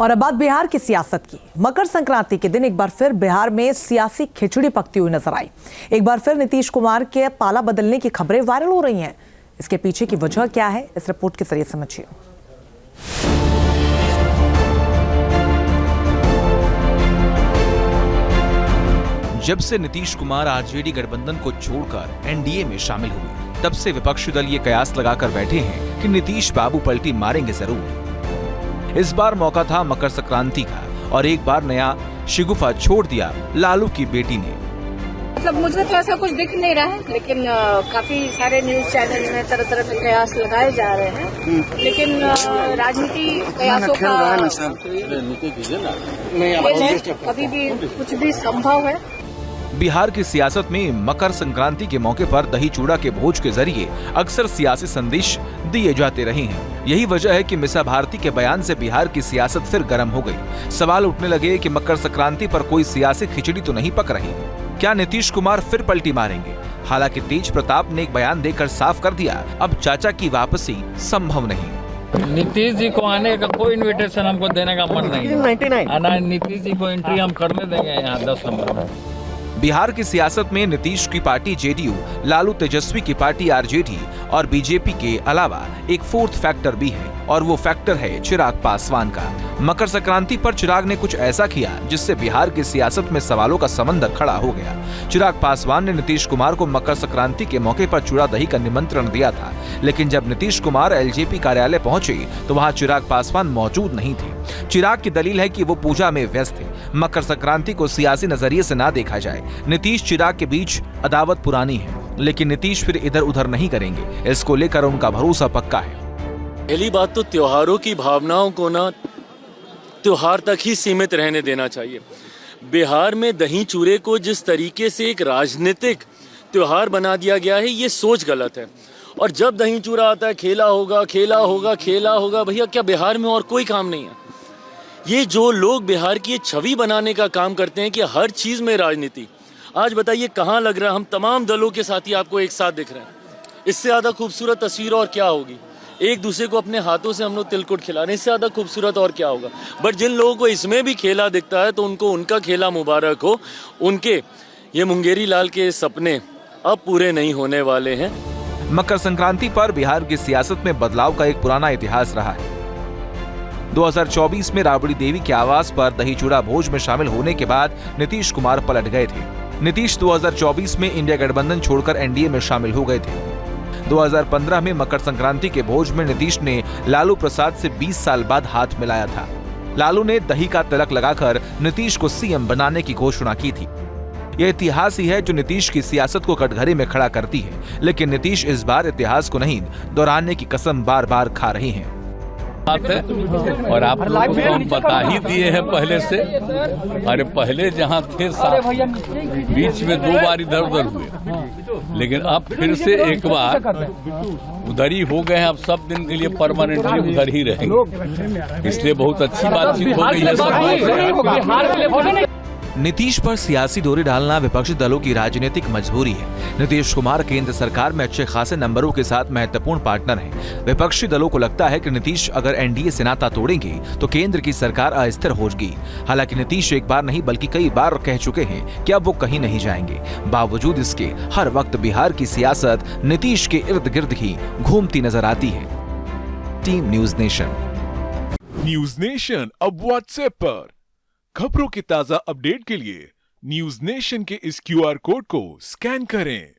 और अब बात बिहार की सियासत की। मकर संक्रांति के दिन एक बार फिर बिहार में सियासी खिचड़ी पकती हुई नजर आई। एक बार फिर नीतीश कुमार के पाला बदलने की खबरें वायरल हो रही हैं। इसके पीछे की वजह क्या है, इस रिपोर्ट के जरिए समझिए। जब से नीतीश कुमार आरजेडी गठबंधन को छोड़कर एनडीए में शामिल हुए, तब से विपक्षी दल ये कयास लगाकर बैठे हैं कि नीतीश बाबू पलटी मारेंगे जरूर। इस बार मौका था मकर संक्रांति का और एक बार नया शिगुफा छोड़ दिया लालू की बेटी ने। मतलब मुझे तो ऐसा कुछ दिख नहीं रहा है, लेकिन काफी सारे न्यूज चैनल में तरह तरह के कयास लगाए जा रहे हैं, लेकिन राजनीति कयासों का कभी भी कुछ भी संभव है। बिहार की सियासत में मकर संक्रांति के मौके पर दही चूड़ा के भोज के जरिए अक्सर सियासी संदेश दिए जाते रहे हैं। यही वजह है कि मिसा भारती के बयान से बिहार की सियासत फिर गर्म हो गई। सवाल उठने लगे कि मकर संक्रांति पर कोई सियासी खिचड़ी तो नहीं पक रही, क्या नीतीश कुमार फिर पलटी मारेंगे? हालांकि तेज प्रताप ने एक बयान देकर साफ कर दिया, अब चाचा की वापसी संभव नहीं। नीतीश जी को आने का कोई इनविटेशन हमको देने का मन नहीं है। नीतीश जी को एंट्री हम करने देंगे यहाँ 10 नंबर में। बिहार की सियासत में नीतीश की पार्टी जेडीयू, लालू तेजस्वी की पार्टी आरजेडी और बीजेपी के अलावा एक फोर्थ फैक्टर भी है, और वो फैक्टर है चिराग पासवान का। मकर संक्रांति पर चिराग ने कुछ ऐसा किया जिससे बिहार की सियासत में सवालों का समंदर खड़ा हो गया। चिराग पासवान ने नीतीश कुमार को मकर संक्रांति के मौके पर चूड़ा दही का निमंत्रण दिया था, लेकिन जब नीतीश कुमार एलजेपी कार्यालय पहुंचे तो वहां चिराग पासवान मौजूद नहीं थे। चिराग की दलील है कि वो पूजा में व्यस्त थे। मकर संक्रांति को सियासी नजरिए से ना देखा जाए। नीतीश चिराग के बीच अदावत पुरानी है, लेकिन नीतीश फिर इधर उधर नहीं करेंगे। इसको लेकर उनका भरोसा पक्का है। पहली बात तो त्योहारों की भावनाओं को ना त्योहार तक ही सीमित रहने देना चाहिए। बिहार में दही चूरे को जिस तरीके से एक राजनीतिक त्योहार बना दिया गया है, ये सोच गलत है। और जब दही चूरा आता है, खेला होगा खेला होगा खेला होगा, भैया क्या बिहार में और कोई काम नहीं है? ये जो लोग बिहार की छवि बनाने का काम करते हैं कि हर चीज में राजनीति, आज बताइए कहाँ लग रहा है? हम तमाम दलों के साथी आपको एक साथ दिख रहे हैं। इससे ज्यादा खूबसूरत तस्वीर और क्या होगी? एक दूसरे को अपने हाथों से हम लोग तिलकुट खिलाने, इससे ज्यादा खूबसूरत और क्या होगा? बट जिन लोगों को इसमें भी खेला दिखता है तो उनको उनका खेला मुबारक हो। उनके ये मुंगेरी लाल के सपने अब पूरे नहीं होने वाले हैं। मकर संक्रांति पर बिहार की सियासत में बदलाव का एक पुराना इतिहास रहा है। 2024 में राबड़ी देवी के आवास पर दही चूड़ा भोज में शामिल होने के बाद नीतीश कुमार पलट गए थे। नीतीश 2024 में इंडिया गठबंधन छोड़कर एनडीए में शामिल हो गए थे। 2015 में मकर संक्रांति के भोज में नीतीश ने लालू प्रसाद से 20 साल बाद हाथ मिलाया था। लालू ने दही का तिलक लगाकर नीतीश को सीएम बनाने की घोषणा की थी। यह इतिहास ही है जो नीतीश की सियासत को कटघरे में खड़ा करती है, लेकिन नीतीश इस बार इतिहास को नहीं दोहराने की कसम बार बार खा रहे हैं। और आप लोगों को हम बता ही दिए हैं पहले से। अरे पहले जहाँ थे बीच में 2 बार इधर उधर हुए, लेकिन अब फिर से एक बार उधर ही हो गए हैं। अब सब दिन के लिए परमानेंटली उधर ही रहेंगे, इसलिए बहुत अच्छी बातचीत हो गई है। नीतीश पर सियासी डोरी डालना विपक्षी दलों की राजनीतिक मजबूरी है। नीतीश कुमार केंद्र सरकार में अच्छे खासे नंबरों के साथ महत्वपूर्ण पार्टनर हैं। विपक्षी दलों को लगता है कि नीतीश अगर एनडीए से नाता तोड़ेंगे तो केंद्र की सरकार अस्थिर होगी। हालांकि नीतीश एक बार नहीं बल्कि कई बार कह चुके हैं कि अब वो कहीं नहीं जाएंगे। बावजूद इसके हर वक्त बिहार की सियासत नीतीश के इर्द गिर्द ही घूमती नजर आती है। Team news nation. News nation अब व्हाट्सएप पर खबरों की ताजा अपडेट के लिए न्यूज नेशन के इस क्यूआर कोड को स्कैन करें।